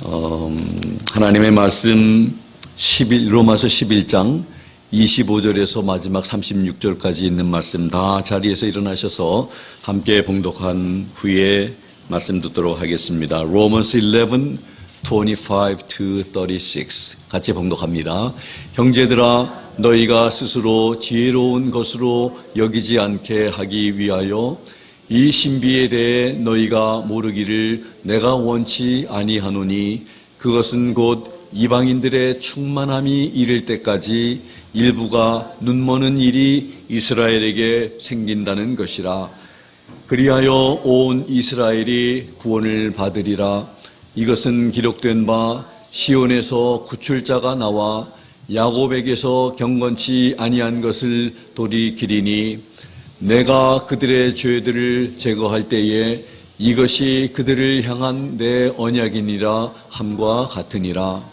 하나님의 말씀 로마서 11장 25절에서 마지막 36절까지 있는 말씀 다 자리에서 일어나셔서 함께 봉독한 후에 말씀 듣도록 하겠습니다. Romans 11, 25-36 같이 봉독합니다. 형제들아, 너희가 스스로 지혜로운 것으로 여기지 않게 하기 위하여 이 신비에 대해 너희가 모르기를 내가 원치 아니하노니 그것은 곧 이방인들의 충만함이 이를 때까지 일부가 눈머는 일이 이스라엘에게 생긴다는 것이라. 그리하여 온 이스라엘이 구원을 받으리라. 이것은 기록된 바 시온에서 구출자가 나와 야곱에게서 경건치 아니한 것을 돌이키리니 내가 그들의 죄들을 제거할 때에 이것이 그들을 향한 내 언약이니라 함과 같으니라.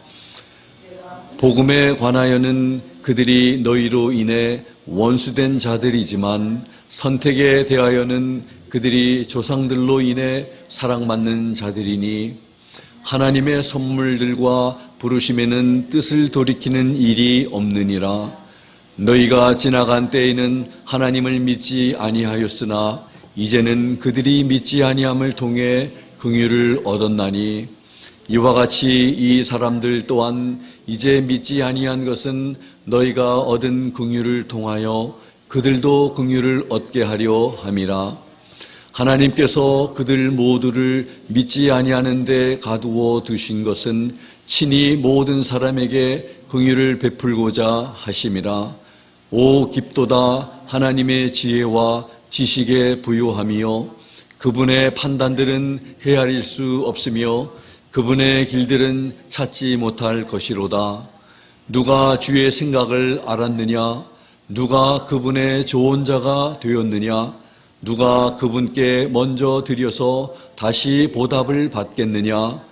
복음에 관하여는 그들이 너희로 인해 원수된 자들이지만 선택에 대하여는 그들이 조상들로 인해 사랑받는 자들이니 하나님의 선물들과 부르심에는 뜻을 돌이키는 일이 없느니라. 너희가 지나간 때에는 하나님을 믿지 아니하였으나 이제는 그들이 믿지 아니함을 통해 긍휼을 얻었나니 이와 같이 이 사람들 또한 이제 믿지 아니한 것은 너희가 얻은 긍휼을 통하여 그들도 긍휼을 얻게 하려 함이라. 하나님께서 그들 모두를 믿지 아니하는 데 가두어 두신 것은 친히 모든 사람에게 긍휼을 베풀고자 하심이라. 오 깊도다 하나님의 지혜와 지식에 부요함이요 그분의 판단들은 헤아릴 수 없으며 그분의 길들은 찾지 못할 것이로다. 누가 주의 생각을 알았느냐? 누가 그분의 좋은 자가 되었느냐? 누가 그분께 먼저 드려서 다시 보답을 받겠느냐?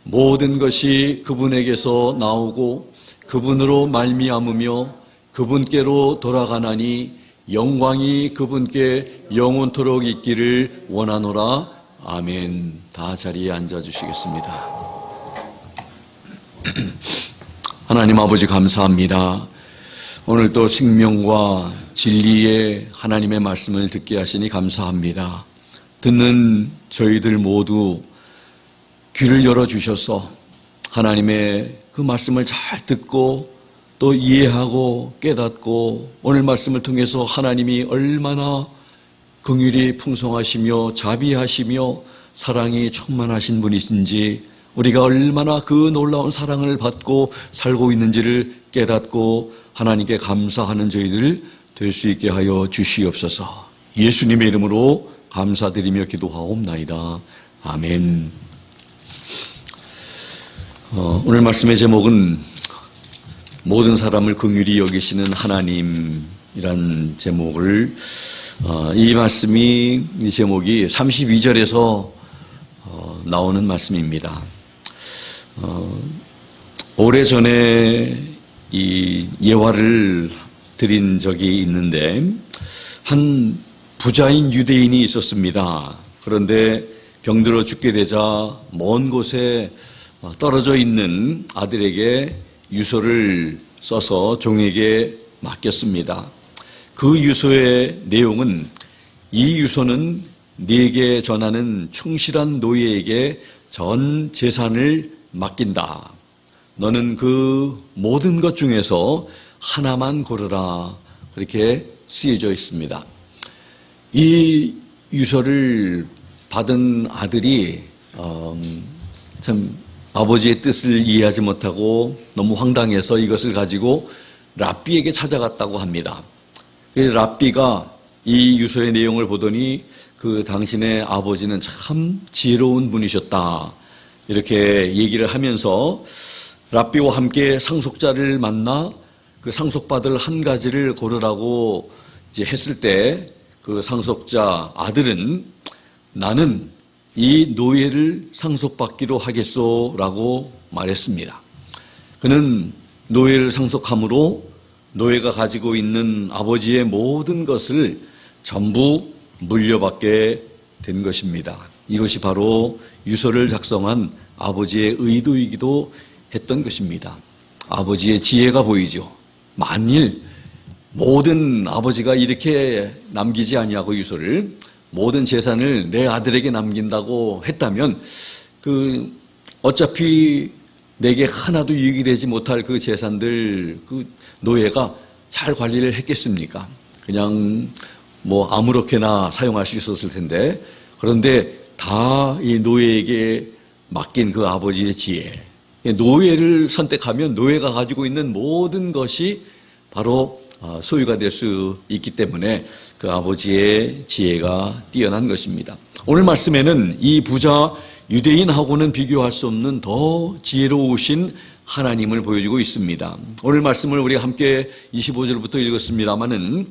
모든 것이 그분에게서 나오고 그분으로 말미암으며 그분께로 돌아가나니 영광이 그분께 영원토록 있기를 원하노라. 아멘. 다 자리에 앉아주시겠습니다. 하나님 아버지 감사합니다. 오늘 또 생명과 진리의 하나님의 말씀을 듣게 하시니 감사합니다. 듣는 저희들 모두 귀를 열어주셔서 하나님의 그 말씀을 잘 듣고 또 이해하고 깨닫고 오늘 말씀을 통해서 하나님이 얼마나 긍휼이 풍성하시며 자비하시며 사랑이 충만하신 분이신지 우리가 얼마나 그 놀라운 사랑을 받고 살고 있는지를 깨닫고 하나님께 감사하는 저희들 될 수 있게 하여 주시옵소서. 예수님의 이름으로 감사드리며 기도하옵나이다. 아멘. 오늘 말씀의 제목은 모든 사람을 긍휼히 여기시는 하나님이란 제목을 이 제목이 32절에서 나오는 말씀입니다. 오래전에 이 예화를 드린 적이 있는데 한 부자인 유대인이 있었습니다. 그런데 병들어 죽게 되자 먼 곳에 떨어져 있는 아들에게 유서를 써서 종에게 맡겼습니다. 그 유서의 내용은 이 유서는 네게 전하는 충실한 노예에게 전 재산을 맡긴다. 너는 그 모든 것 중에서 하나만 고르라. 그렇게 쓰여져 있습니다. 이 유서를 받은 아들이 참 아버지의 뜻을 이해하지 못하고 너무 황당해서 이것을 가지고 랍비에게 찾아갔다고 합니다. 랍비가 이 유서의 내용을 보더니 그 당신의 아버지는 참 지혜로운 분이셨다. 이렇게 얘기를 하면서 랍비와 함께 상속자를 만나 그 상속받을 한 가지를 고르라고 이제 했을 때 그 상속자 아들은 나는 이 노예를 상속받기로 하겠소라고 말했습니다. 그는 노예를 상속함으로 노예가 가지고 있는 아버지의 모든 것을 전부 물려받게 된 것입니다. 이것이 바로 유서를 작성한 아버지의 의도이기도 했던 것입니다. 아버지의 지혜가 보이죠. 만일 모든 아버지가 이렇게 남기지 아니하고 유서를 모든 재산을 내 아들에게 남긴다고 했다면 어차피 내게 하나도 유익이 되지 못할 그 재산들 노예가 잘 관리를 했겠습니까? 그냥 아무렇게나 사용할 수 있었을 텐데, 그런데 다 이 노예에게 맡긴 그 아버지의 지혜, 노예를 선택하면 노예가 가지고 있는 모든 것이 바로 소유가 될 수 있기 때문에 그 아버지의 지혜가 뛰어난 것입니다. 오늘 말씀에는 이 부자 유대인하고는 비교할 수 없는 더 지혜로우신 하나님을 보여주고 있습니다. 오늘 말씀을 우리가 함께 25절부터 읽었습니다마는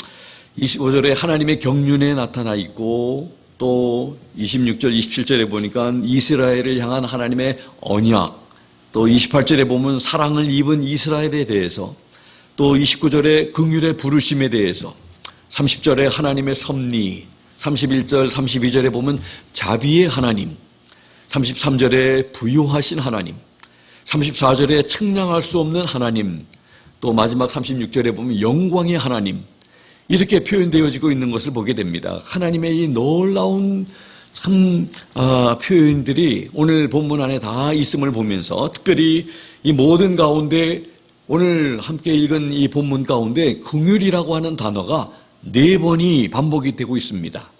25절에 하나님의 경륜에 나타나 있고, 또 26절, 27절에 보니까 이스라엘을 향한 하나님의 언약, 또 28절에 보면 사랑을 입은 이스라엘에 대해서, 또 29절에 긍휼의 부르심에 대해서, 30절에 하나님의 섭리, 31절, 32절에 보면 자비의 하나님, 33절에 부유하신 하나님, 34절에 측량할 수 없는 하나님, 또 마지막 36절에 보면 영광의 하나님, 이렇게 표현되어지고 있는 것을 보게 됩니다. 하나님의 이 놀라운 표현들이 오늘 본문 안에 다 있음을 보면서, 특별히 이 모든 가운데 오늘 함께 읽은 이 본문 가운데 긍휼이라고 하는 단어가 4번이 반복이 되고 있습니다.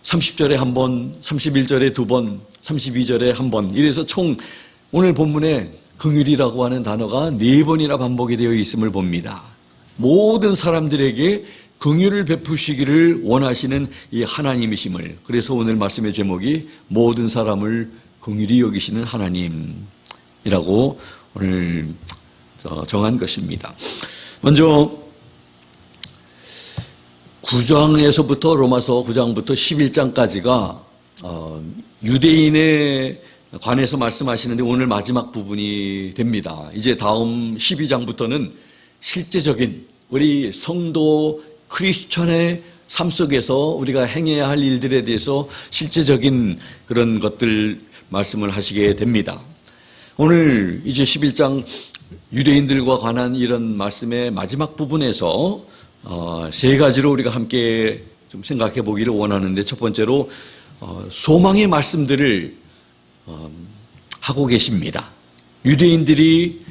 30절에 한 번, 31절에 2번, 32절에 한 번, 이래서 총 오늘 본문에 긍휼이라고 하는 단어가 4번이나 반복이 되어 있음을 봅니다. 모든 사람들에게 긍휼을 베푸시기를 원하시는 이 하나님이심을, 그래서 오늘 말씀의 제목이 모든 사람을 긍휼히 여기시는 하나님이라고 오늘 정한 것입니다. 먼저 9장에서부터 로마서 9장부터 11장까지가 유대인에 관해서 말씀하시는데 오늘 마지막 부분이 됩니다. 이제 다음 12장부터는 실제적인 우리 성도 크리스천의 삶 속에서 우리가 행해야 할 일들에 대해서 실제적인 그런 것들 말씀을 하시게 됩니다. 오늘 이제 11장 유대인들과 관한 이런 말씀의 마지막 부분에서 3가지로 우리가 함께 좀 생각해 보기를 원하는데, 첫 번째로 소망의 말씀들을 하고 계십니다. 유대인들이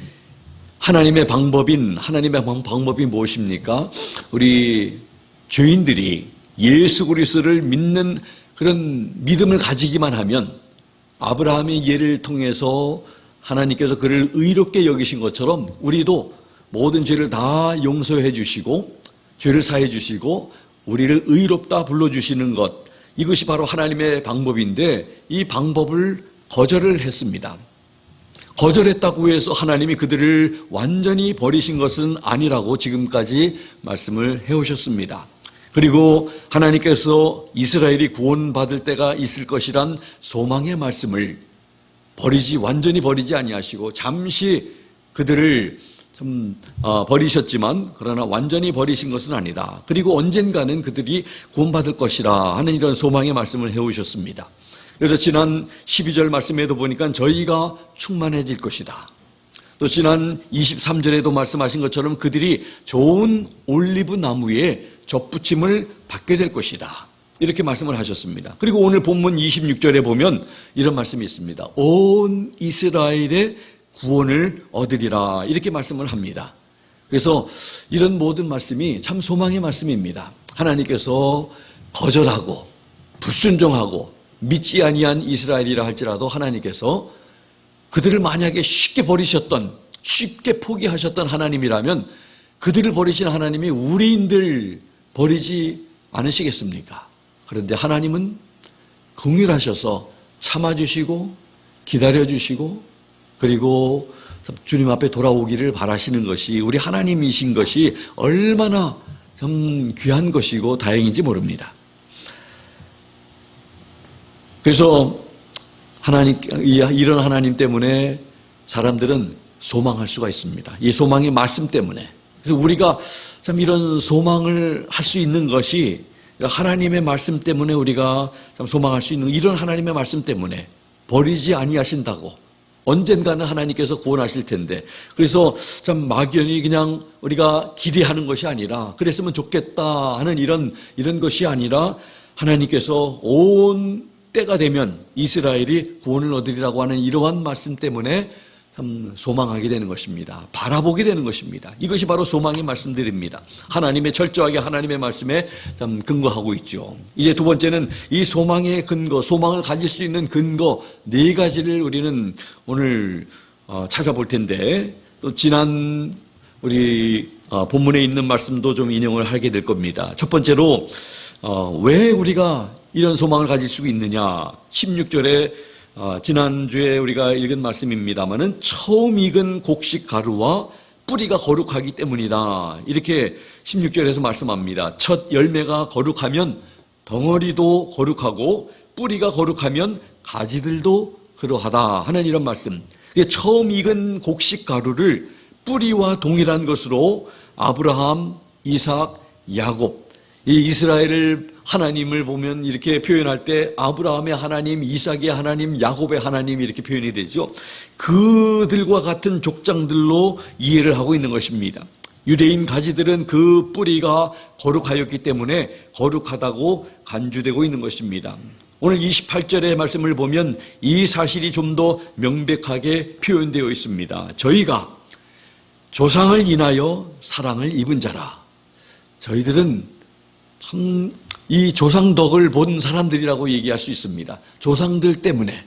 하나님의 방법이 무엇입니까? 우리 죄인들이 예수 그리스도를 믿는 그런 믿음을 가지기만 하면 아브라함의 예를 통해서 하나님께서 그를 의롭게 여기신 것처럼 우리도 모든 죄를 다 용서해 주시고 죄를 사해 주시고 우리를 의롭다 불러주시는 것, 이것이 바로 하나님의 방법인데, 이 방법을 거절을 했습니다. 거절했다고 해서 하나님이 그들을 완전히 버리신 것은 아니라고 지금까지 말씀을 해오셨습니다. 그리고 하나님께서 이스라엘이 구원받을 때가 있을 것이란 소망의 말씀을 완전히 버리지 아니하시고 잠시 그들을 버리셨지만 그러나 완전히 버리신 것은 아니다. 그리고 언젠가는 그들이 구원받을 것이라 하는 이런 소망의 말씀을 해오셨습니다. 그래서 지난 12절 말씀에도 보니까 저희가 충만해질 것이다. 또 지난 23절에도 말씀하신 것처럼 그들이 좋은 올리브 나무에 접붙임을 받게 될 것이다. 이렇게 말씀을 하셨습니다. 그리고 오늘 본문 26절에 보면 이런 말씀이 있습니다. 온 이스라엘의 구원을 얻으리라, 이렇게 말씀을 합니다. 그래서 이런 모든 말씀이 참 소망의 말씀입니다. 하나님께서 거절하고 불순종하고 믿지 아니한 이스라엘이라 할지라도 하나님께서 그들을 만약에 쉽게 포기하셨던 하나님이라면 그들을 버리신 하나님이 우리인들 버리지 않으시겠습니까? 그런데 하나님은 긍휼하셔서 참아주시고 기다려주시고 그리고 주님 앞에 돌아오기를 바라시는 것이 우리 하나님이신 것이 얼마나 참 귀한 것이고 다행인지 모릅니다. 그래서 이런 하나님 때문에 사람들은 소망할 수가 있습니다. 이 소망의 말씀 때문에. 그래서 우리가 참 이런 소망을 할 수 있는 것이 하나님의 말씀 때문에 우리가 참 소망할 수 있는, 이런 하나님의 말씀 때문에 버리지 아니하신다고, 언젠가는 하나님께서 구원하실 텐데, 그래서 참 막연히 그냥 우리가 기대하는 것이 아니라 그랬으면 좋겠다 하는 이런 것이 아니라 하나님께서 온 때가 되면 이스라엘이 구원을 얻으리라고 하는 이러한 말씀 때문에 참 소망하게 되는 것입니다. 바라보게 되는 것입니다. 이것이 바로 소망의 말씀들입니다. 하나님의 철저하게 하나님의 말씀에 참 근거하고 있죠. 이제 두 번째는 이 소망의 근거, 소망을 가질 수 있는 근거 네 가지를 우리는 오늘 찾아볼 텐데, 또 지난 우리 본문에 있는 말씀도 좀 인용을 하게 될 겁니다. 첫 번째로 왜 우리가 이런 소망을 가질 수 있느냐, 16절에 지난주에 우리가 읽은 말씀입니다마는 처음 익은 곡식 가루와 뿌리가 거룩하기 때문이다, 이렇게 16절에서 말씀합니다. 첫 열매가 거룩하면 덩어리도 거룩하고 뿌리가 거룩하면 가지들도 그러하다 하는 이런 말씀. 처음 익은 곡식 가루를 뿌리와 동일한 것으로 아브라함, 이삭, 야곱, 이 이스라엘을 하나님을 보면 이렇게 표현할 때 아브라함의 하나님, 이삭의 하나님, 야곱의 하나님 이렇게 표현이 되죠. 그들과 같은 족장들로 이해를 하고 있는 것입니다. 유대인 가지들은 그 뿌리가 거룩하였기 때문에 거룩하다고 간주되고 있는 것입니다. 오늘 28절의 말씀을 보면 이 사실이 좀 더 명백하게 표현되어 있습니다. 저희가 조상을 인하여 사랑을 입은 자라. 저희들은 참 이 조상덕을 본 사람들이라고 얘기할 수 있습니다. 조상들 때문에,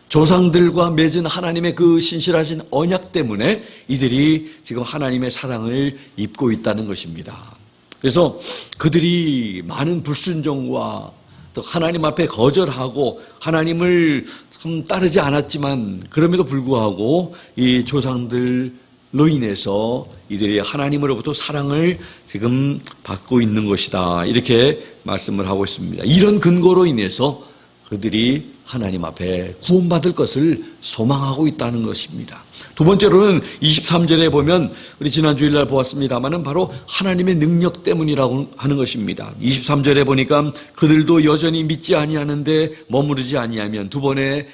조상들과 맺은 하나님의 그 신실하신 언약 때문에 이들이 지금 하나님의 사랑을 입고 있다는 것입니다. 그래서 그들이 많은 불순종과 또 하나님 앞에 거절하고 하나님을 참 따르지 않았지만 그럼에도 불구하고 이 조상들로 인해서 이들이 하나님으로부터 사랑을 지금 받고 있는 것이다, 이렇게 말씀을 하고 있습니다. 이런 근거로 인해서 그들이 하나님 앞에 구원받을 것을 소망하고 있다는 것입니다. 두 번째로는 23절에 보면 우리 지난 주일날 보았습니다마는 바로 하나님의 능력 때문이라고 하는 것입니다. 23절에 보니까 그들도 여전히 믿지 아니하는데 머무르지 아니하면, 두 번의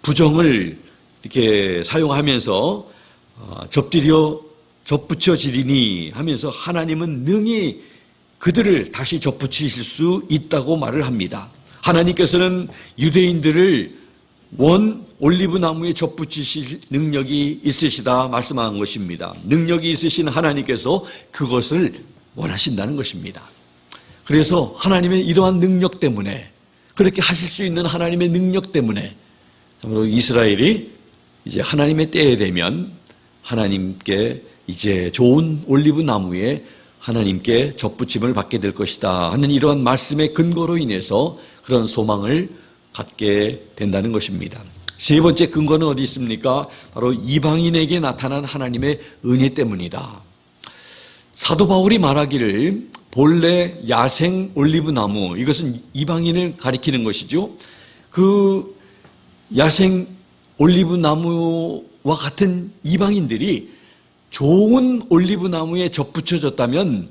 부정을 이렇게 사용하면서 접붙여지리니 하면서 하나님은 능히 그들을 다시 접붙이실 수 있다고 말을 합니다. 하나님께서는 유대인들을 원 올리브 나무에 접붙이실 능력이 있으시다 말씀한 것입니다. 능력이 있으신 하나님께서 그것을 원하신다는 것입니다. 그래서 하나님의 이러한 능력 때문에, 그렇게 하실 수 있는 하나님의 능력 때문에 참으로 이스라엘이 이제 하나님의 때에 되면 하나님께 이제 좋은 올리브 나무에 하나님께 접붙임을 받게 될 것이다 하는 이러한 말씀의 근거로 인해서 그런 소망을 갖게 된다는 것입니다. 세 번째 근거는 어디 있습니까? 바로 이방인에게 나타난 하나님의 은혜 때문이다. 사도 바울이 말하기를 본래 야생 올리브 나무, 이것은 이방인을 가리키는 것이죠. 그 야생 올리브 나무와 같은 이방인들이 좋은 올리브 나무에 접붙여졌다면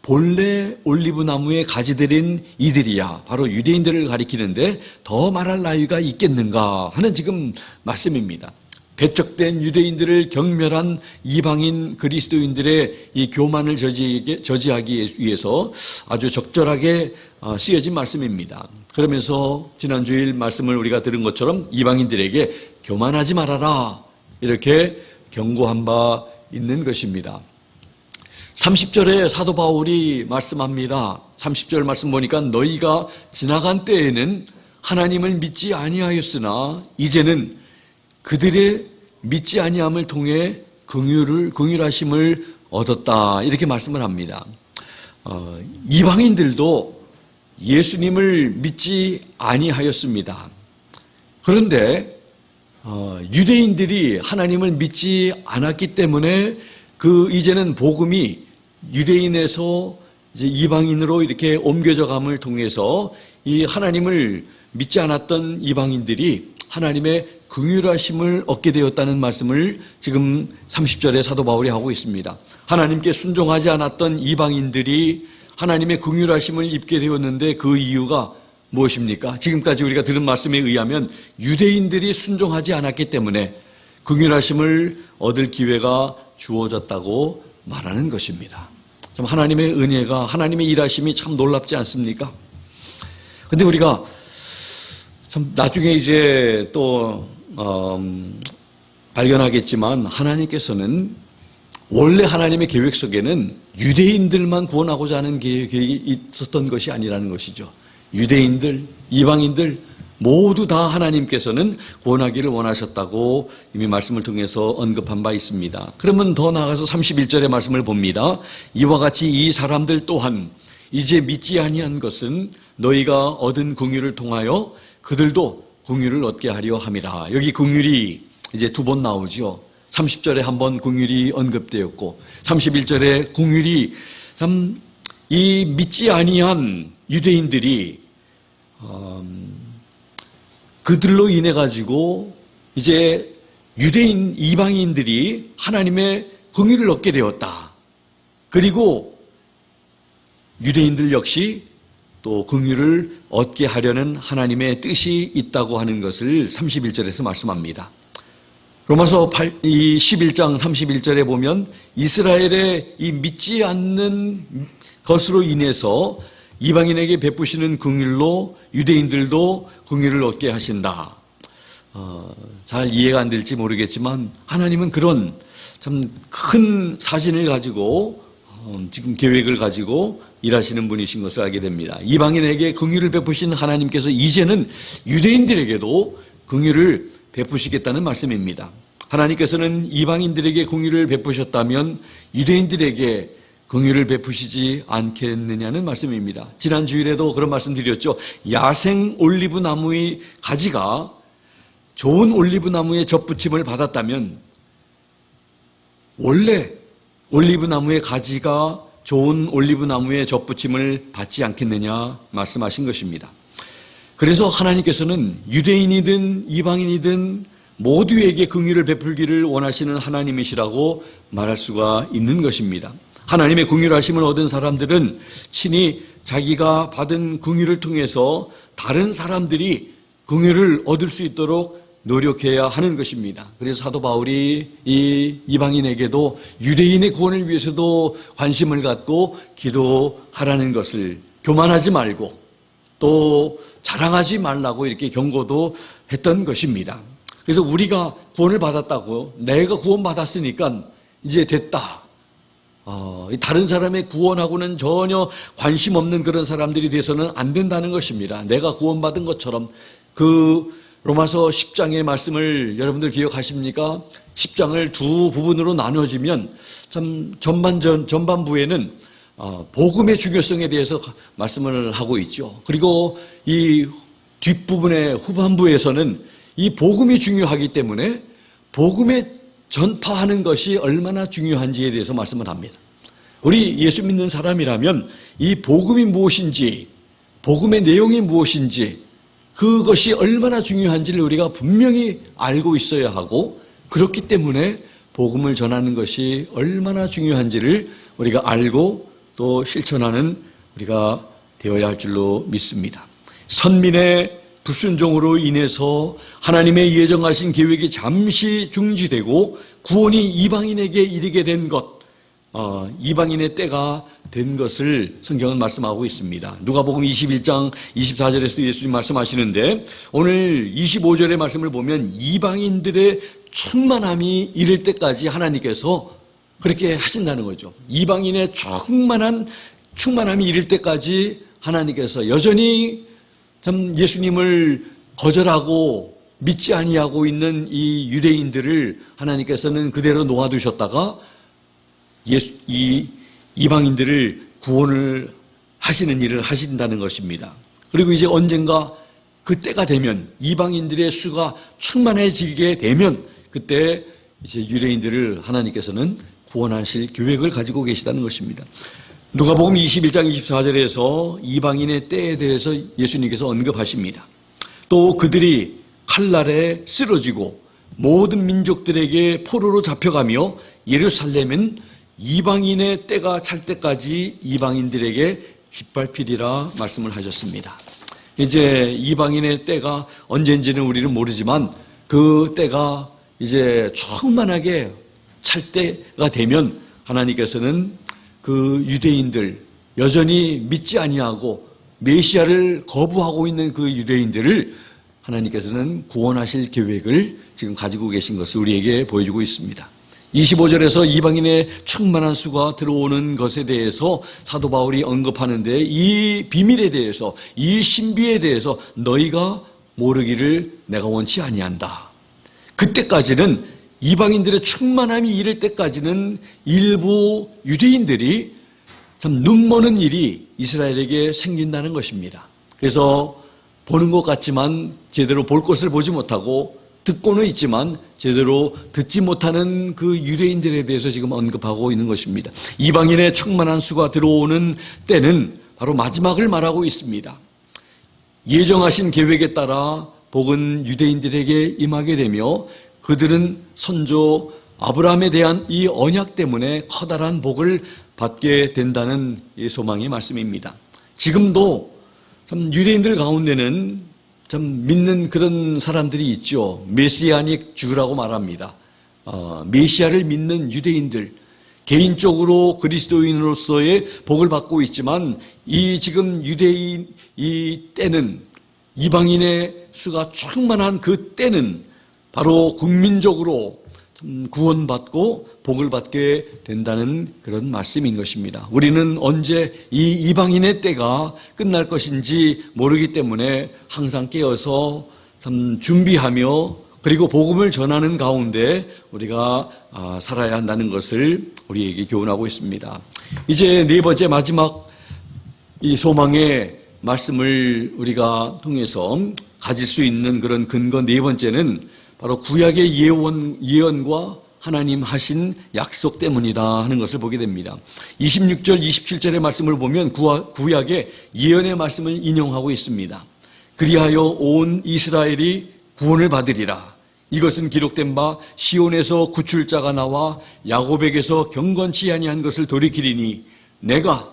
본래 올리브 나무에 가지들인 이들이야 바로 유대인들을 가리키는데 더 말할 나위가 있겠는가 하는 지금 말씀입니다. 배척된 유대인들을 경멸한 이방인 그리스도인들의 이 교만을 저지하기 위해서 아주 적절하게 쓰여진 말씀입니다. 그러면서 지난주일 말씀을 우리가 들은 것처럼 이방인들에게 교만하지 말아라, 이렇게 경고한 바 있는 것입니다. 30절에 사도 바울이 말씀합니다. 30절 말씀 보니까 너희가 지나간 때에는 하나님을 믿지 아니하였으나 이제는 그들의 믿지 아니함을 통해 긍휼하심을 얻었다, 이렇게 말씀을 합니다. 이방인들도 예수님을 믿지 아니하였습니다. 그런데 유대인들이 하나님을 믿지 않았기 때문에 이제는 복음이 유대인에서 이제 이방인으로 이렇게 옮겨져 감을 통해서 이 하나님을 믿지 않았던 이방인들이 하나님의 긍휼하심을 얻게 되었다는 말씀을 지금 30절에 사도 바울이 하고 있습니다. 하나님께 순종하지 않았던 이방인들이 하나님의 긍휼하심을 입게 되었는데 그 이유가 무엇입니까? 지금까지 우리가 들은 말씀에 의하면 유대인들이 순종하지 않았기 때문에 긍휼하심을 얻을 기회가 주어졌다고 말하는 것입니다. 참 하나님의 은혜가, 하나님의 일하심이 참 놀랍지 않습니까? 근데 우리가 참 나중에 이제 또 발견하겠지만 하나님께서는 원래 하나님의 계획 속에는 유대인들만 구원하고자 하는 계획이 있었던 것이 아니라는 것이죠. 유대인들, 이방인들 모두 다 하나님께서는 구원하기를 원하셨다고 이미 말씀을 통해서 언급한 바 있습니다. 그러면 더 나아가서 31절의 말씀을 봅니다. 이와 같이 이 사람들 또한 이제 믿지 아니한 것은 너희가 얻은 긍휼을 통하여 그들도 긍휼을 얻게 하려 함이라. 여기 긍휼이 이제 두 번 나오죠. 30절에 한 번 긍휼이 언급되었고 31절에 긍휼이 참 이 믿지 아니한 유대인들이 그들로 인해 가지고 이제 유대인 이방인들이 하나님의 긍휼을 얻게 되었다. 그리고 유대인들 역시 또 긍휼을 얻게 하려는 하나님의 뜻이 있다고 하는 것을 31절에서 말씀합니다. 로마서 11장 31절에 보면 이스라엘의 이 믿지 않는 것으로 인해서 이방인에게 베푸시는 긍휼로 유대인들도 긍휼을 얻게 하신다. 잘 이해가 안 될지 모르겠지만 하나님은 그런 참 큰 사진을 가지고 지금 계획을 가지고 일하시는 분이신 것을 알게 됩니다. 이방인에게 긍휼을 베푸신 하나님께서 이제는 유대인들에게도 긍휼을 베푸시겠다는 말씀입니다. 하나님께서는 이방인들에게 긍휼을 베푸셨다면 유대인들에게 긍휼을 베푸시지 않겠느냐는 말씀입니다. 지난 주일에도 그런 말씀 드렸죠. 야생 올리브 나무의 가지가 좋은 올리브 나무의 접붙임을 받았다면 원래 올리브 나무의 가지가 좋은 올리브 나무의 접붙임을 받지 않겠느냐 말씀하신 것입니다. 그래서 하나님께서는 유대인이든 이방인이든 모두에게 긍휼을 베풀기를 원하시는 하나님이시라고 말할 수가 있는 것입니다. 하나님의 긍휼하심을 얻은 사람들은 친히 자기가 받은 긍휼을 통해서 다른 사람들이 긍휼을 얻을 수 있도록 노력해야 하는 것입니다. 그래서 사도 바울이 이 이방인에게도 유대인의 구원을 위해서도 관심을 갖고 기도하라는 것을 교만하지 말고 또 자랑하지 말라고 이렇게 경고도 했던 것입니다. 그래서 우리가 구원을 받았다고 내가 구원받았으니까 이제 됐다. 다른 사람의 구원하고는 전혀 관심 없는 그런 사람들이 돼서는 안 된다는 것입니다. 내가 구원받은 것처럼 그 로마서 10장의 말씀을 여러분들 기억하십니까? 10장을 두 부분으로 나눠지면 참 전반부에는 복음의 중요성에 대해서 말씀을 하고 있죠. 그리고 이 뒷부분의 후반부에서는 이 복음이 중요하기 때문에 복음에 전파하는 것이 얼마나 중요한지에 대해서 말씀을 합니다. 우리 예수 믿는 사람이라면 이 복음이 무엇인지, 복음의 내용이 무엇인지, 그것이 얼마나 중요한지를 우리가 분명히 알고 있어야 하고, 그렇기 때문에 복음을 전하는 것이 얼마나 중요한지를 우리가 알고 또 실천하는 우리가 되어야 할 줄로 믿습니다. 선민의 불순종으로 인해서 하나님의 예정하신 계획이 잠시 중지되고 구원이 이방인에게 이르게 된 것, 이방인의 때가 된 것을 성경은 말씀하고 있습니다. 누가복음 21장 24절에서 예수님 말씀하시는데 오늘 25절의 말씀을 보면 이방인들의 충만함이 이를 때까지 하나님께서 그렇게 하신다는 거죠. 이방인의 충만함이 이를 때까지 하나님께서 여전히 참 예수님을 거절하고 믿지 아니하고 있는 이 유대인들을 하나님께서는 그대로 놓아두셨다가 이 이방인들을 구원을 하시는 일을 하신다는 것입니다. 그리고 이제 언젠가 그때가 되면 이방인들의 수가 충만해지게 되면 그때 이제 유대인들을 하나님께서는 구원하실 계획을 가지고 계시다는 것입니다. 누가복음 21장 24절에서 이방인의 때에 대해서 예수님께서 언급하십니다. 또 그들이 칼날에 쓰러지고 모든 민족들에게 포로로 잡혀가며 예루살렘은 이방인의 때가 찰 때까지 이방인들에게 짓밟히리라 말씀을 하셨습니다. 이제 이방인의 때가 언젠지는 우리는 모르지만 그 때가 이제 충만하게 찰 때가 되면 하나님께서는 그 유대인들, 여전히 믿지 아니하고 메시아를 거부하고 있는 그 유대인들을 하나님께서는 구원하실 계획을 지금 가지고 계신 것을 우리에게 보여주고 있습니다. 25절에서 이방인의 충만한 수가 들어오는 것에 대해서 사도 바울이 언급하는데, 이 비밀에 대해서, 이 신비에 대해서 너희가 모르기를 내가 원치 아니한다. 그때까지는, 이방인들의 충만함이 이를 때까지는 일부 유대인들이 참 눈머는 일이 이스라엘에게 생긴다는 것입니다. 그래서 보는 것 같지만 제대로 볼 것을 보지 못하고, 듣고는 있지만 제대로 듣지 못하는 그 유대인들에 대해서 지금 언급하고 있는 것입니다. 이방인의 충만한 수가 들어오는 때는 바로 마지막을 말하고 있습니다. 예정하신 계획에 따라 복은 유대인들에게 임하게 되며 그들은 선조 아브라함에 대한 이 언약 때문에 커다란 복을 받게 된다는 이 소망의 말씀입니다. 지금도 참 유대인들 가운데는 참 믿는 그런 사람들이 있죠. 메시아닉 주라고 말합니다. 메시아를 믿는 유대인들, 개인적으로 그리스도인으로서의 복을 받고 있지만 이 지금 유대인 이 때는, 이방인의 수가 충만한 그 때는 바로 국민적으로 구원받고 복을 받게 된다는 그런 말씀인 것입니다. 우리는 언제 이 이방인의 때가 끝날 것인지 모르기 때문에 항상 깨어서 참 준비하며 그리고 복음을 전하는 가운데 우리가 살아야 한다는 것을 우리에게 교훈하고 있습니다. 이제 네 번째 마지막 이 소망의 말씀을 우리가 통해서 가질 수 있는 그런 근거 네 번째는 바로 구약의 예언과 하나님 하신 약속 때문이다 하는 것을 보게 됩니다. 26절, 27절의 말씀을 보면 구약의 예언의 말씀을 인용하고 있습니다. 그리하여 온 이스라엘이 구원을 받으리라. 이것은 기록된 바 시온에서 구출자가 나와 야곱에게서 경건치 아니한 것을 돌이키리니 내가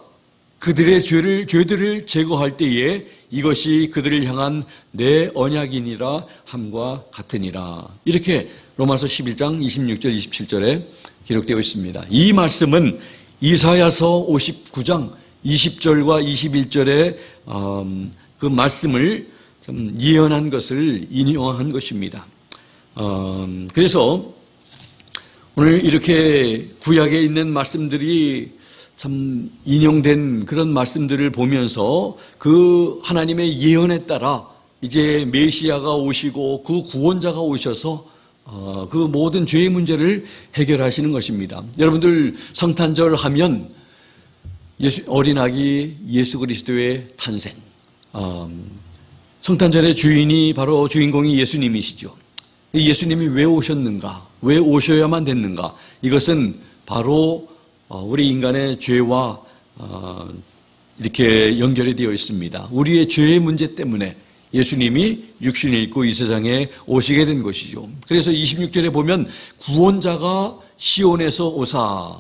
그들의 죄들을 제거할 때에 이것이 그들을 향한 내 언약이니라 함과 같으니라. 이렇게 로마서 11장 26절 27절에 기록되어 있습니다. 이 말씀은 이사야서 59장 20절과 21절의 그 말씀을 좀 예언한 것을 인용한 것입니다. 그래서 오늘 이렇게 구약에 있는 말씀들이 참 인용된 그런 말씀들을 보면서 그 하나님의 예언에 따라 이제 메시아가 오시고 그 구원자가 오셔서 그 모든 죄의 문제를 해결하시는 것입니다. 여러분들 성탄절 하면 어린아기 예수 그리스도의 탄생, 성탄절의 주인이 바로 주인공이 예수님이시죠. 예수님이 왜 오셨는가? 왜 오셔야만 됐는가? 이것은 바로 우리 인간의 죄와 이렇게 연결이 되어 있습니다. 우리의 죄의 문제 때문에 예수님이 육신을 입고 이 세상에 오시게 된 것이죠. 그래서 26절에 보면 구원자가 시온에서 오사,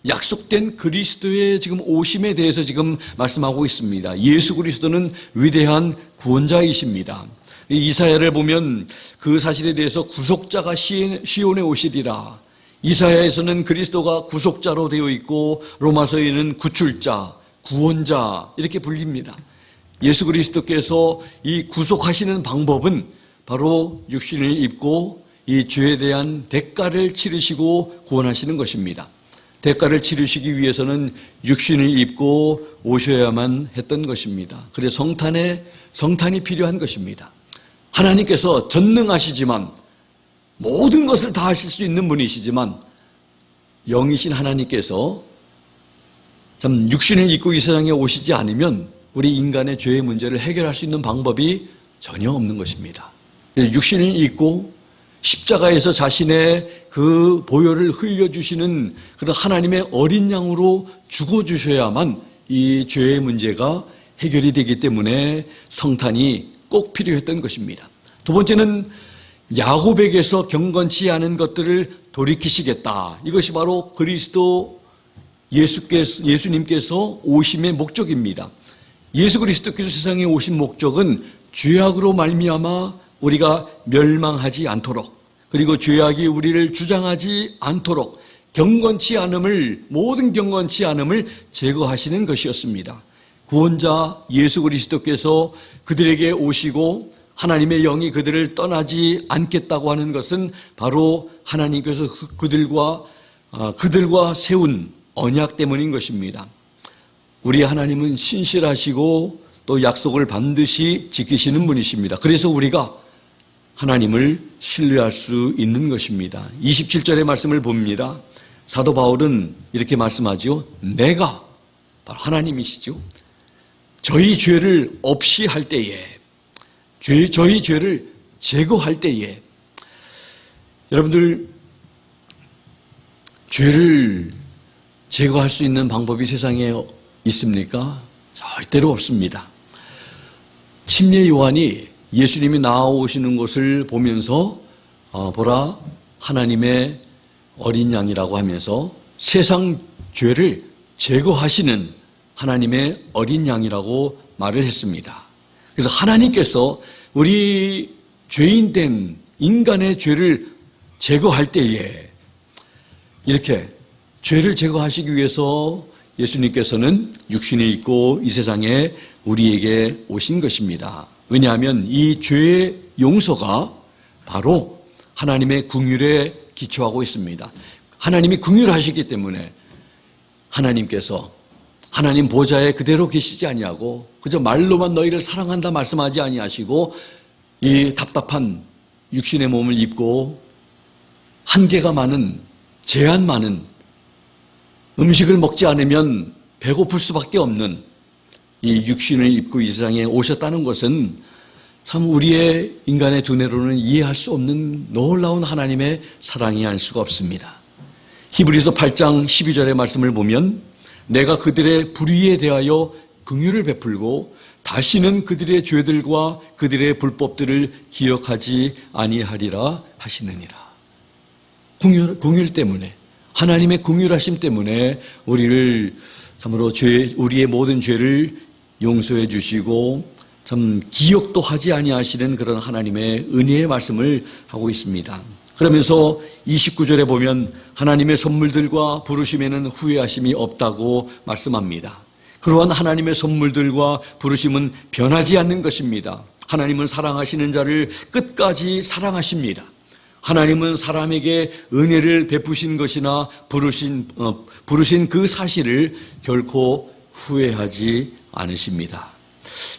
약속된 그리스도의 지금 오심에 대해서 지금 말씀하고 있습니다. 예수 그리스도는 위대한 구원자이십니다. 이사야를 보면 그 사실에 대해서 구속자가 시온에 오시리라. 이사야에서는 그리스도가 구속자로 되어 있고 로마서에는 구출자, 구원자 이렇게 불립니다. 예수 그리스도께서 이 구속하시는 방법은 바로 육신을 입고 이 죄에 대한 대가를 치르시고 구원하시는 것입니다. 대가를 치르시기 위해서는 육신을 입고 오셔야만 했던 것입니다. 그래서 성탄이 필요한 것입니다. 하나님께서 전능하시지만 모든 것을 다 하실 수 있는 분이시지만 영이신 하나님께서 참 육신을 입고 이 세상에 오시지 않으면 우리 인간의 죄의 문제를 해결할 수 있는 방법이 전혀 없는 것입니다. 육신을 입고 십자가에서 자신의 그 보혈을 흘려주시는 그런 하나님의 어린 양으로 죽어주셔야만 이 죄의 문제가 해결이 되기 때문에 성탄이 꼭 필요했던 것입니다. 두 번째는 야곱에게서 경건치 않은 것들을 돌이키시겠다. 이것이 바로 그리스도 예수님께서 오심의 목적입니다. 예수 그리스도께서 세상에 오신 목적은 죄악으로 말미암아 우리가 멸망하지 않도록, 그리고 죄악이 우리를 주장하지 않도록 모든 경건치 않음을 제거하시는 것이었습니다. 구원자 예수 그리스도께서 그들에게 오시고 하나님의 영이 그들을 떠나지 않겠다고 하는 것은 바로 하나님께서 그들과 세운 언약 때문인 것입니다. 우리 하나님은 신실하시고 또 약속을 반드시 지키시는 분이십니다. 그래서 우리가 하나님을 신뢰할 수 있는 것입니다. 27절의 말씀을 봅니다. 사도 바울은 이렇게 말씀하죠. 내가, 바로 하나님이시죠, 저희 죄를 없이 할 때에, 저희 죄를 제거할 때에, 여러분들, 죄를 제거할 수 있는 방법이 세상에 있습니까? 절대로 없습니다. 침례 요한이 예수님이 나오시는 것을 보면서 보라, 하나님의 어린 양이라고 하면서 세상 죄를 제거하시는 하나님의 어린 양이라고 말을 했습니다. 그래서 하나님께서 우리 죄인된 인간의 죄를 제거할 때에 이렇게 죄를 제거하시기 위해서 예수님께서는 육신을 입고 이 세상에 우리에게 오신 것입니다. 왜냐하면 이 죄의 용서가 바로 하나님의 긍휼에 기초하고 있습니다. 하나님이 긍휼하시기 때문에 하나님께서 하나님 보좌에 그대로 계시지 아니하고 그저 말로만 너희를 사랑한다 말씀하지 아니하시고 이 답답한 육신의 몸을 입고 한계가 많은, 제한 많은, 음식을 먹지 않으면 배고플 수밖에 없는 이 육신을 입고 이 세상에 오셨다는 것은 참 우리의 인간의 두뇌로는 이해할 수 없는 놀라운 하나님의 사랑이 알 수가 없습니다. 히브리서 8장 12절의 말씀을 보면 내가 그들의 불의에 대하여 긍휼을 베풀고 다시는 그들의 죄들과 그들의 불법들을 기억하지 아니하리라 하시느니라. 긍휼 때문에, 하나님의 긍휼하심 때문에 우리를 참으로 우리의 모든 죄를 용서해 주시고 참 기억도 하지 아니하시는 그런 하나님의 은혜의 말씀을 하고 있습니다. 그러면서 29절에 보면 하나님의 선물들과 부르심에는 후회하심이 없다고 말씀합니다. 그러한 하나님의 선물들과 부르심은 변하지 않는 것입니다. 하나님은 사랑하시는 자를 끝까지 사랑하십니다. 하나님은 사람에게 은혜를 베푸신 것이나 부르신 그 사실을 결코 후회하지 않으십니다.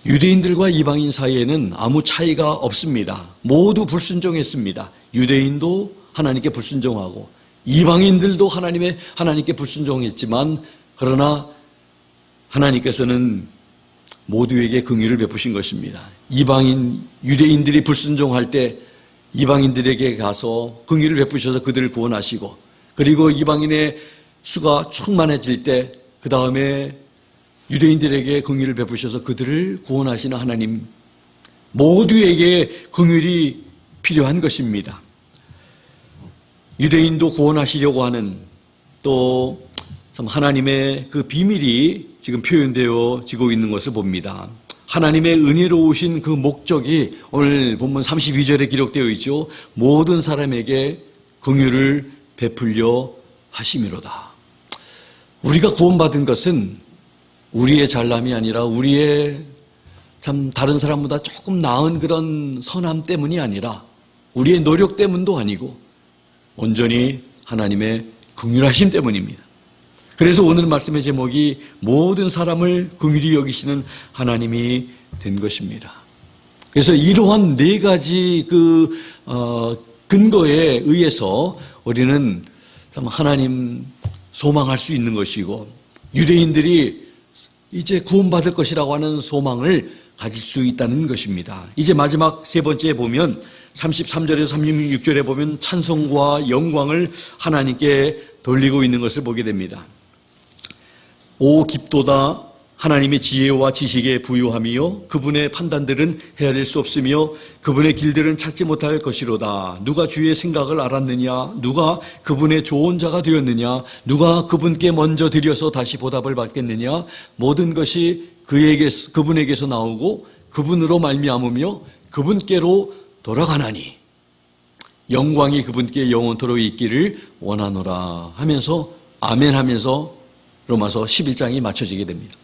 유대인들과 이방인 사이에는 아무 차이가 없습니다. 모두 불순종했습니다. 유대인도 하나님께 불순종하고 이방인들도 하나님께 불순종했지만 그러나 하나님께서는 모두에게 긍휼을 베푸신 것입니다. 유대인들이 불순종할 때 이방인들에게 가서 긍휼을 베푸셔서 그들을 구원하시고 그리고 이방인의 수가 충만해질 때 그 다음에 유대인들에게 긍휼을 베푸셔서 그들을 구원하시는 하나님, 모두에게 긍휼이 필요한 것입니다. 유대인도 구원하시려고 하는 또 참 하나님의 그 비밀이 지금 표현되어지고 있는 것을 봅니다. 하나님의 은혜로우신 그 목적이 오늘 본문 32절에 기록되어 있죠. 모든 사람에게 긍휼을 베풀려 하심이로다. 우리가 구원받은 것은 우리의 잘남이 아니라 우리의 참 다른 사람보다 조금 나은 그런 선함 때문이 아니라 우리의 노력 때문도 아니고 온전히 하나님의 긍휼하심 때문입니다. 그래서 오늘 말씀의 제목이 모든 사람을 긍휼히 여기시는 하나님이 된 것입니다. 그래서 이러한 네 가지 근거에 의해서 우리는 참 하나님 소망할 수 있는 것이고 유대인들이 이제 구원받을 것이라고 하는 소망을 가질 수 있다는 것입니다. 이제 마지막 세 번째에 보면 33절에서 36절에 보면 찬송과 영광을 하나님께 돌리고 있는 것을 보게 됩니다. 오 깊도다 하나님의 지혜와 지식에 부유함이요 그분의 판단들은 헤아릴 수 없으며 그분의 길들은 찾지 못할 것이로다. 누가 주의 생각을 알았느냐? 누가 그분의 좋은 자가 되었느냐? 누가 그분께 먼저 드려서 다시 보답을 받겠느냐? 모든 것이 그분에게서 나오고 그분으로 말미암으며 그분께로 돌아가나니 영광이 그분께 영원토록 있기를 원하노라 하면서 아멘 하면서 로마서 11장이 맞춰지게 됩니다.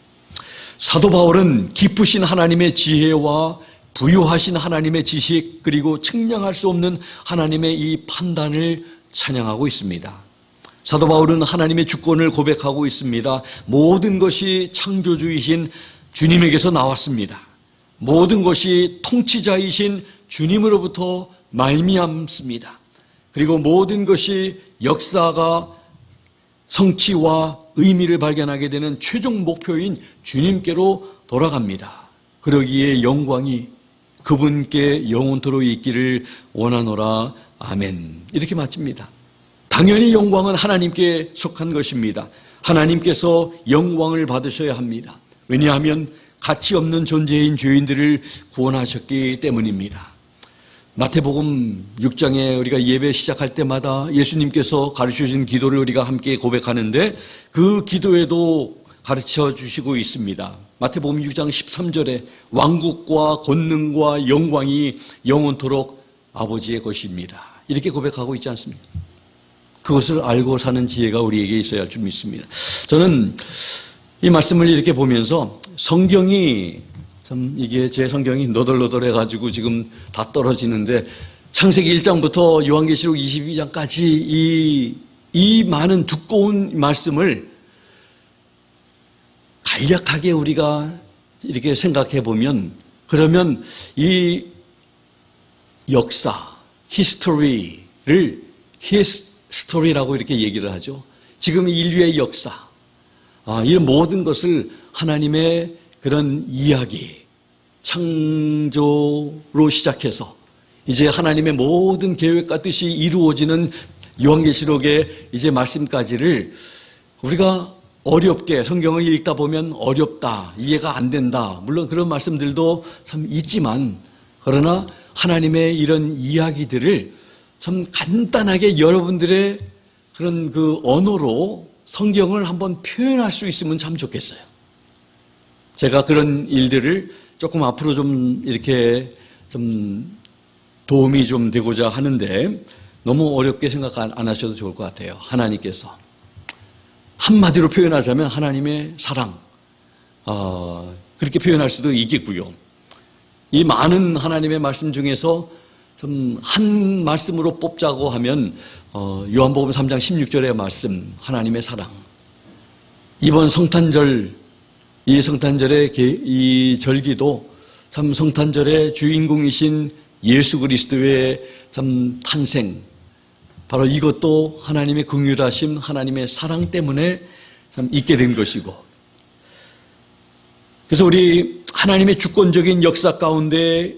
사도 바울은 기쁘신 하나님의 지혜와 부유하신 하나님의 지식 그리고 측량할 수 없는 하나님의 이 판단을 찬양하고 있습니다. 사도 바울은 하나님의 주권을 고백하고 있습니다. 모든 것이 창조주이신 주님에게서 나왔습니다. 모든 것이 통치자이신 주님으로부터 말미암습니다. 그리고 모든 것이 역사가 성취와 의미를 발견하게 되는 최종 목표인 주님께로 돌아갑니다. 그러기에 영광이 그분께 영원토록 있기를 원하노라. 아멘. 이렇게 마칩니다. 당연히 영광은 하나님께 속한 것입니다. 하나님께서 영광을 받으셔야 합니다. 왜냐하면 가치 없는 존재인 죄인들을 구원하셨기 때문입니다. 마태복음 6장에 우리가 예배 시작할 때마다 예수님께서 가르쳐주신 기도를 우리가 함께 고백하는데 그 기도에도 가르쳐 주시고 있습니다. 마태복음 6장 13절에 왕국과 권능과 영광이 영원토록 아버지의 것입니다. 이렇게 고백하고 있지 않습니까? 그것을 알고 사는 지혜가 우리에게 있어야 할 줄 믿습니다. 저는 이 말씀을 이렇게 보면서 성경이 참 이게 제 성경이 너덜너덜해가지고 지금 다 떨어지는데 창세기 1장부터 요한계시록 22장까지 이 많은 두꺼운 말씀을 간략하게 우리가 이렇게 생각해 보면 그러면 이 역사, 히스토리를 히스토리라고 이렇게 얘기를 하죠. 지금 인류의 역사, 이런 모든 것을 하나님의 그런 이야기, 창조로 시작해서 이제 하나님의 모든 계획과 뜻이 이루어지는 요한계시록의 이제 말씀까지를 우리가 어렵게 성경을 읽다 보면 어렵다, 이해가 안 된다. 물론 그런 말씀들도 참 있지만 그러나 하나님의 이런 이야기들을 참 간단하게 여러분들의 그런 그 언어로 성경을 한번 표현할 수 있으면 참 좋겠어요. 제가 그런 일들을 조금 앞으로 좀 이렇게 좀 도움이 좀 되고자 하는데 너무 어렵게 생각 안 하셔도 좋을 것 같아요. 하나님께서 한마디로 표현하자면 하나님의 사랑, 그렇게 표현할 수도 있겠고요. 이 많은 하나님의 말씀 중에서 좀 한 말씀으로 뽑자고 하면 요한복음 3장 16절의 말씀, 하나님의 사랑. 이번 성탄절, 이 성탄절의 이 절기도 참 성탄절의 주인공이신 예수 그리스도의 참 탄생, 바로 이것도 하나님의 긍휼하심, 하나님의 사랑 때문에 참 있게 된 것이고, 그래서 우리 하나님의 주권적인 역사 가운데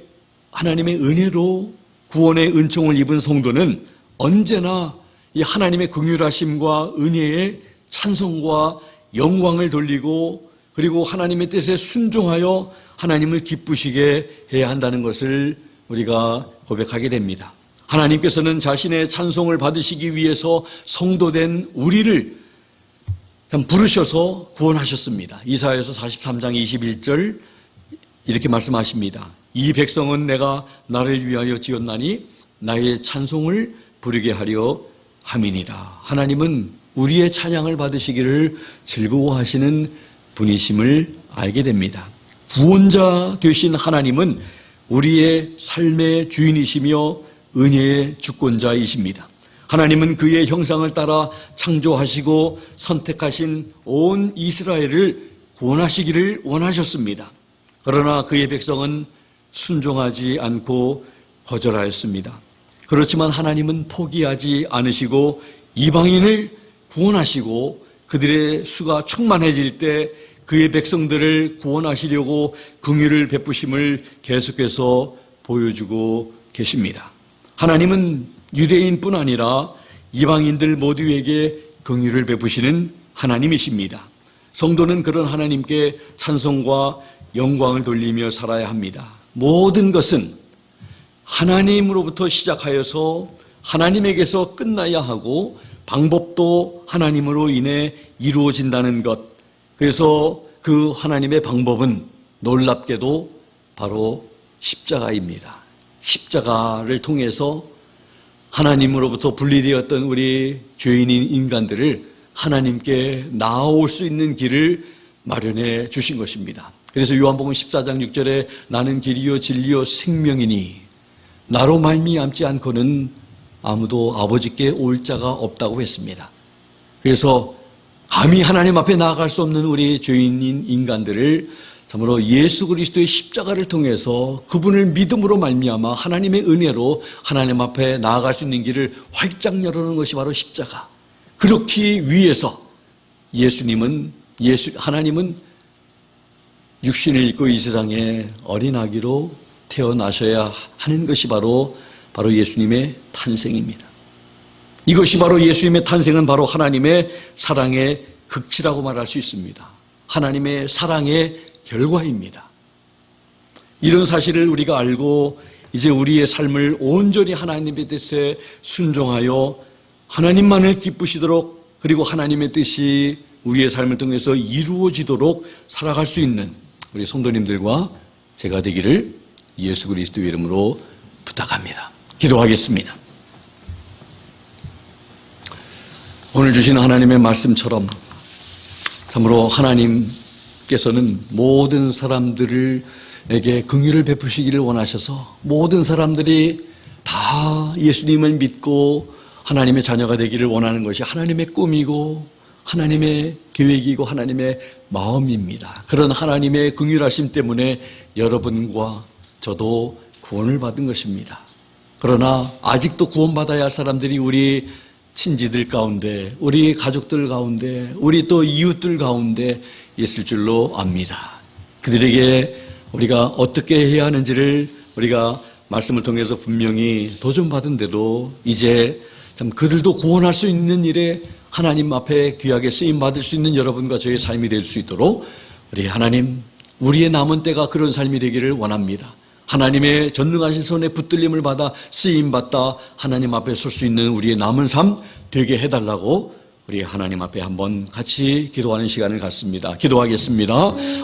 하나님의 은혜로 구원의 은총을 입은 성도는 언제나 이 하나님의 긍휼하심과 은혜의 찬송과 영광을 돌리고 그리고 하나님의 뜻에 순종하여 하나님을 기쁘시게 해야 한다는 것을 우리가 고백하게 됩니다. 하나님께서는 자신의 찬송을 받으시기 위해서 성도된 우리를 부르셔서 구원하셨습니다. 이사야서 43장 21절 이렇게 말씀하십니다. 이 백성은 내가 나를 위하여 지었나니 나의 찬송을 부르게 하려 함이니라. 하나님은 우리의 찬양을 받으시기를 즐거워하시는 분이심을 알게 됩니다. 구원자 되신 하나님은 우리의 삶의 주인이시며 은혜의 주권자이십니다. 하나님은 그의 형상을 따라 창조하시고 선택하신 온 이스라엘을 구원하시기를 원하셨습니다. 그러나 그의 백성은 순종하지 않고 거절하였습니다. 그렇지만 하나님은 포기하지 않으시고 이방인을 구원하시고 그들의 수가 충만해질 때 그의 백성들을 구원하시려고 긍휼을 베푸심을 계속해서 보여주고 계십니다. 하나님은 유대인뿐 아니라 이방인들 모두에게 긍휼을 베푸시는 하나님이십니다. 성도는 그런 하나님께 찬송과 영광을 돌리며 살아야 합니다. 모든 것은 하나님으로부터 시작하여서 하나님에게서 끝나야 하고 방법도 하나님으로 인해 이루어진다는 것. 그래서 그 하나님의 방법은 놀랍게도 바로 십자가입니다. 십자가를 통해서 하나님으로부터 분리되었던 우리 죄인인 인간들을 하나님께 나아올 수 있는 길을 마련해 주신 것입니다. 그래서 요한복음 14장 6절에 나는 길이요 진리요 생명이니 나로 말미암지 않고는 아무도 아버지께 올 자가 없다고 했습니다. 그래서 감히 하나님 앞에 나아갈 수 없는 우리 죄인인 인간들을 참으로 예수 그리스도의 십자가를 통해서 그분을 믿음으로 말미암아 하나님의 은혜로 하나님 앞에 나아갈 수 있는 길을 활짝 열어놓은 것이 바로 십자가. 그렇기 위해서 하나님은 육신을 입고 이 세상에 어린아기로 태어나셔야 하는 것이 바로 예수님의 탄생입니다. 이것이 바로 예수님의 탄생은 바로 하나님의 사랑의 극치라고 말할 수 있습니다. 하나님의 사랑의 결과입니다. 이런 사실을 우리가 알고 이제 우리의 삶을 온전히 하나님의 뜻에 순종하여 하나님만을 기쁘시도록 그리고 하나님의 뜻이 우리의 삶을 통해서 이루어지도록 살아갈 수 있는 우리 성도님들과 제가 되기를 예수 그리스도의 이름으로 부탁합니다. 기도하겠습니다. 오늘 주신 하나님의 말씀처럼 참으로 하나님께서는 모든 사람들에게 긍휼을 베푸시기를 원하셔서 모든 사람들이 다 예수님을 믿고 하나님의 자녀가 되기를 원하는 것이 하나님의 꿈이고 하나님의 계획이고 하나님의 마음입니다. 그런 하나님의 긍휼하심 때문에 여러분과 저도 구원을 받은 것입니다. 그러나 아직도 구원받아야 할 사람들이 우리 친지들 가운데, 우리 가족들 가운데, 우리 또 이웃들 가운데 있을 줄로 압니다. 그들에게 우리가 어떻게 해야 하는지를 우리가 말씀을 통해서 분명히 도전받은데도 이제 참 그들도 구원할 수 있는 일에 하나님 앞에 귀하게 쓰임받을 수 있는 여러분과 저의 삶이 될 수 있도록 우리 하나님, 우리의 남은 때가 그런 삶이 되기를 원합니다. 하나님의 전능하신 손에 붙들림을 받아 쓰임받다 하나님 앞에 설 수 있는 우리의 남은 삶 되게 해달라고 우리 하나님 앞에 한번 같이 기도하는 시간을 갖습니다. 기도하겠습니다.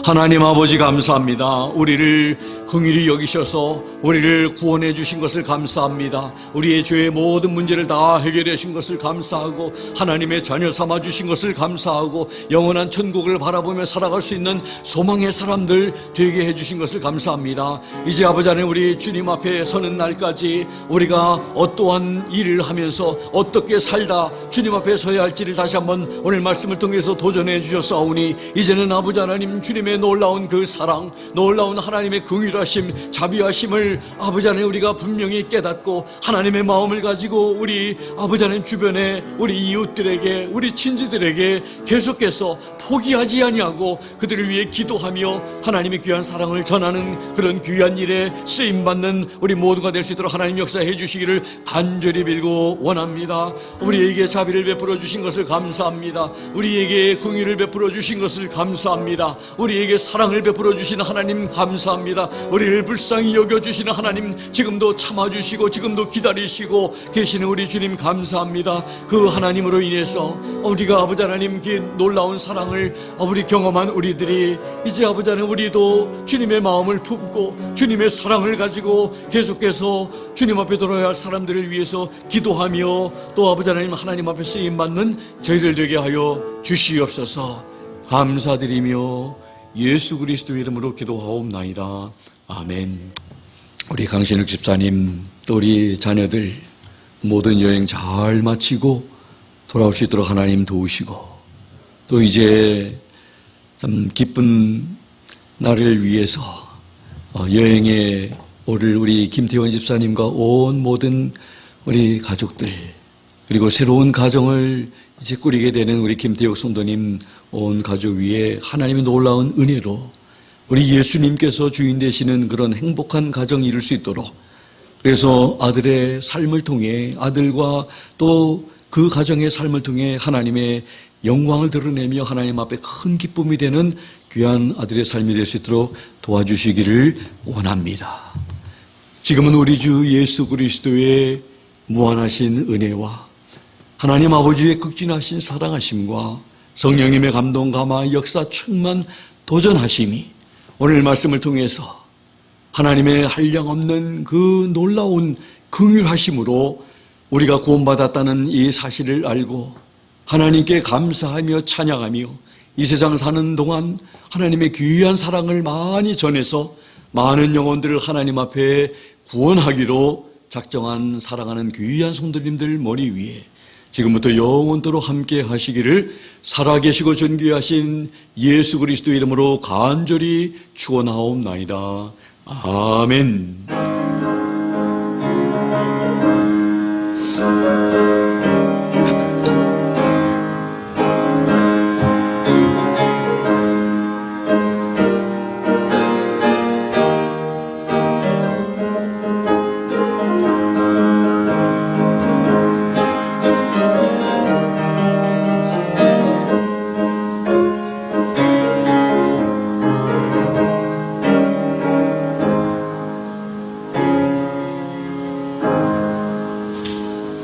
하나님 아버지 감사합니다. 우리를 긍휼히 여기셔서 우리를 구원해 주신 것을 감사합니다. 우리의 죄의 모든 문제를 다 해결해 주신 것을 감사하고 하나님의 자녀 삼아 주신 것을 감사하고 영원한 천국을 바라보며 살아갈 수 있는 소망의 사람들 되게 해 주신 것을 감사합니다. 이제 아버지 하나님 우리 주님 앞에 서는 날까지 우리가 어떠한 일을 하면서 어떻게 살다 주님 앞에 서야 할지를 다시 한번 오늘 말씀을 통해서 도전해 주셨사오니 이제는 아버지 하나님 주님의 놀라운 그 사랑, 놀라운 하나님의 긍휼하심, 자비하심을 아버지 하나님 우리가 분명히 깨닫고 하나님의 마음을 가지고 우리 아버지 하나님 주변에 우리 이웃들에게 우리 친지들에게 계속해서 포기하지 아니하고 그들을 위해 기도하며 하나님의 귀한 사랑을 전하는 그런 귀한 일에 쓰임받는 우리 모두가 될 수 있도록 하나님 역사해 주시기를 간절히 빌고 원합니다. 우리에게 자비를 베풀어 주신 것을 감사합니다. 우리에게 긍휼을 베풀어 주신 것을 감사합니다. 우리에게 사랑을 베풀어 주시는 하나님 감사합니다. 우리를 불쌍히 여겨 주시는 하나님 지금도 참아 주시고 지금도 기다리시고 계시는 우리 주님 감사합니다. 그 하나님으로 인해서 우리가 아버지 하나님 그 놀라운 사랑을 우리 경험한 우리들이 이제 아버지 하나님 우리도 주님의 마음을 품고 주님의 사랑을 가지고 계속해서 주님 앞에 돌아야 할 사람들을 위해서 기도하며 또 아버지 하나님 앞에 쓰임받는 저희들 되게 하여 주시옵소서. 감사드리며 예수 그리스도 이름으로 기도하옵나이다. 아멘. 우리 강신욱 집사님 또 우리 자녀들 모든 여행 잘 마치고 돌아올 수 있도록 하나님 도우시고 또 이제 참 기쁜 날을 위해서 여행에 오를 우리 김태원 집사님과 온 모든 우리 가족들 그리고 새로운 가정을 이제 꾸리게 되는 우리 김태욱 성도님 온 가족 위에 하나님의 놀라운 은혜로 우리 예수님께서 주인 되시는 그런 행복한 가정 이룰 수 있도록 그래서 아들의 삶을 통해 아들과 또 그 가정의 삶을 통해 하나님의 영광을 드러내며 하나님 앞에 큰 기쁨이 되는 귀한 아들의 삶이 될 수 있도록 도와주시기를 원합니다. 지금은 우리 주 예수 그리스도의 무한하신 은혜와 하나님 아버지의 극진하신 사랑하심과 성령님의 감동 감화 역사 충만 도전하심이 오늘 말씀을 통해서 하나님의 한량없는 그 놀라운 긍휼하심으로 우리가 구원받았다는 이 사실을 알고 하나님께 감사하며 찬양하며 이 세상 사는 동안 하나님의 귀한 사랑을 많이 전해서 많은 영혼들을 하나님 앞에 구원하기로 작정한 사랑하는 귀한 성도님들 머리 위에 지금부터 영원토록 함께 하시기를 살아계시고 존귀하신 예수 그리스도 이름으로 간절히 축원하옵나이다. 아멘.